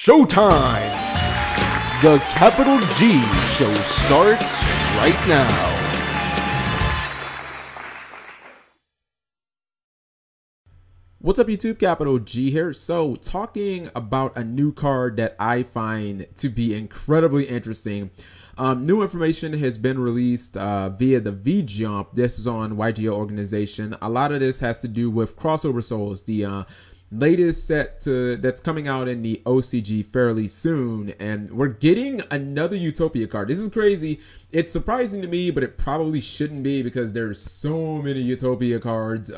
Showtime! The Capital G show starts right now. What's up YouTube, Capital G here. So talking about a new card that I find to be incredibly interesting. New information has been released via the V-Jump. This is on YGO organization. A lot of this has to do with crossover souls, the latest set that's coming out in the OCG fairly soon, and we're getting another Utopia card. This is crazy. It's surprising to me, but it probably shouldn't be because there's so many Utopia cards.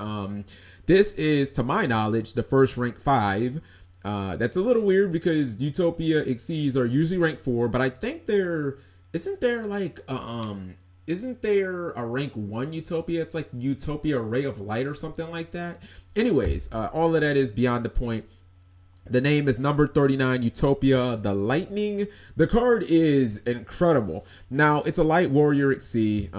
This is, to my knowledge, the first rank 5. That's a little weird because Utopia XCs are usually rank 4, but I think isn't there a rank 1 Utopia? It's like Utopia Ray of Light or something like that. Anyways, all of that is beyond the point. The name is number 39, Utopia the Lightning. The card is incredible. Now, it's a light warrior XC.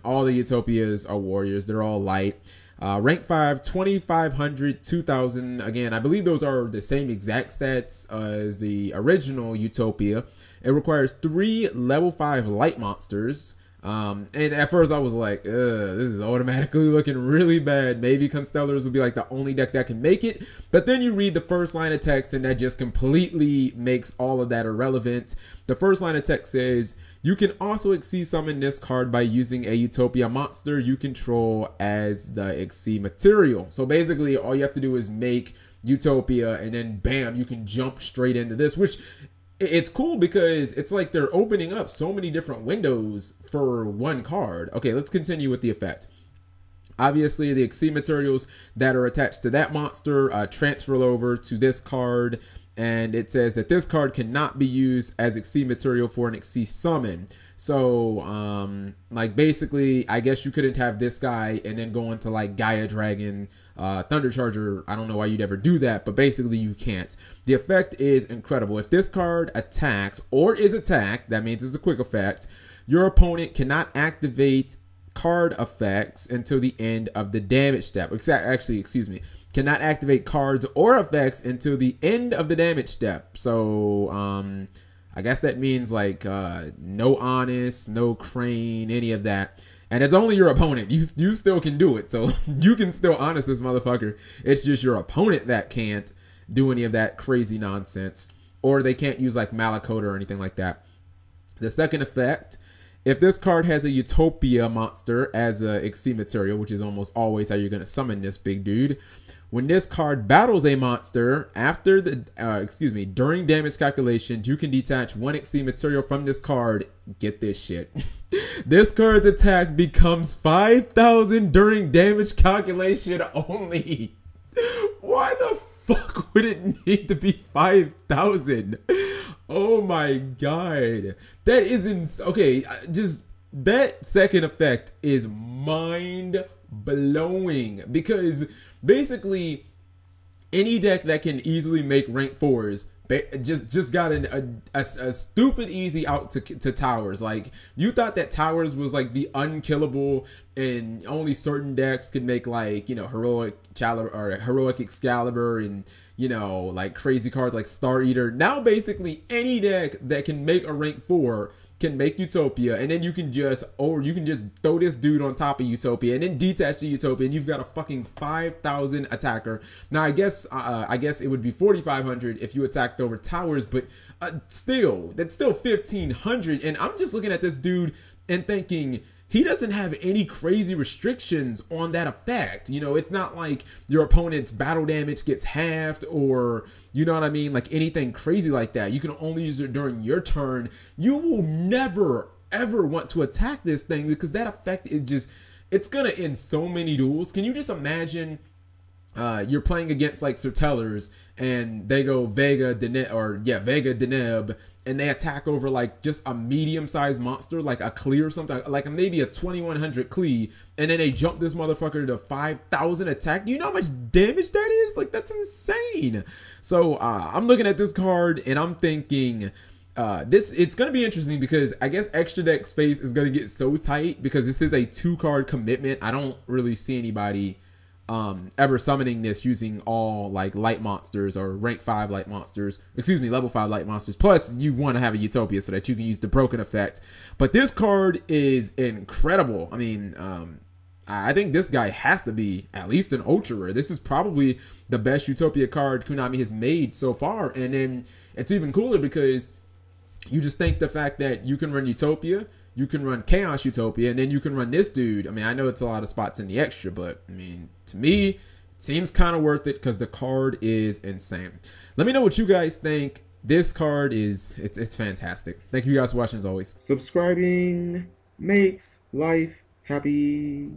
All the Utopias are warriors. They're all light. Rank 5, 2500, 2000. Again, I believe those are the same exact stats as the original Utopia. It requires 3 level 5 light monsters. And at first I was like, this is automatically looking really bad. Maybe Constellars will be like the only deck that can make it. But then you read the first line of text and that just completely makes all of that irrelevant. The first line of text says, you can also XC summon this card by using a Utopia monster you control as the XC material. So basically all you have to do is make Utopia and then bam, you can jump straight into this, which it's cool because it's like they're opening up so many different windows for one card. Okay, let's continue with the effect. Obviously, the XC materials that are attached to that monster transfer over to this card. And it says that this card cannot be used as XC material for an XC summon. So, like basically, I guess you couldn't have this guy and then go into like Gaia Dragon, Thunder Charger. I don't know why you'd ever do that, but basically you can't. The effect is incredible. If this card attacks or is attacked, that means it's a quick effect. Your opponent cannot activate card effects until the end of the damage step. Actually, excuse me. Cannot activate cards or effects until the end of the damage step. So, I guess that means like no Honest, no Crane, any of that. And it's only your opponent. You still can do it. So you can still Honest this motherfucker. It's just your opponent that can't do any of that crazy nonsense. Or they can't use like Malakota or anything like that. The second effect, if this card has a Utopia monster as a XC material, which is almost always how you're going to summon this big dude. When this card battles a monster after the, during damage calculations, you can detach 1 XC material from this card. Get this shit. This card's attack becomes 5,000 during damage calculation only. Why the fuck would it need to be 5,000? Oh my god. That isn't, okay, just that second effect is mind blowing because basically any deck that can easily make rank 4s just got a stupid easy out to Towers. Like, you thought that Towers was like the unkillable and only certain decks could make, like, you know, heroic Excalibur and, you know, like crazy cards like Star Eater. Now basically any deck that can make a rank 4 can make Utopia, and then you can just throw this dude on top of Utopia and then detach the Utopia, and you've got a fucking 5,000 attacker. Now I guess it would be 4,500 if you attacked over Towers, but still, that's still 1,500. And I'm just looking at this dude and thinking, he doesn't have any crazy restrictions on that effect. You know, it's not like your opponent's battle damage gets halved or, you know what I mean, like anything crazy like that. You can only use it during your turn. You will never, ever want to attack this thing because that effect is just, it's going to end so many duels. Can you just imagine you're playing against like Sertellers and they go Vega Deneb, and they attack over like just a medium-sized monster, like a Klee or something, like maybe a 2100 Klee, and then they jump this motherfucker to 5,000 attack. Do you know how much damage that is? Like, that's insane. So I'm looking at this card and I'm thinking, it's going to be interesting because I guess extra deck space is going to get so tight because this is a 2-card commitment. I don't really see anybody ever summoning this using all like light monsters or rank 5 light monsters, excuse me, level 5 light monsters. Plus you want to have a Utopia so that you can use the broken effect. But this card is incredible. I mean, I think this guy has to be at least an ultra rare. This is probably the best Utopia card Konami has made so far. And then it's even cooler because you just think the fact that you can run Utopia, you can run Chaos Utopia, and then you can run this dude. I mean, I know it's a lot of spots in the extra, but I mean, to me, it seems kind of worth it because the card is insane. Let me know what you guys think. This card is, it's fantastic. Thank you guys for watching as always. Subscribing makes life happy.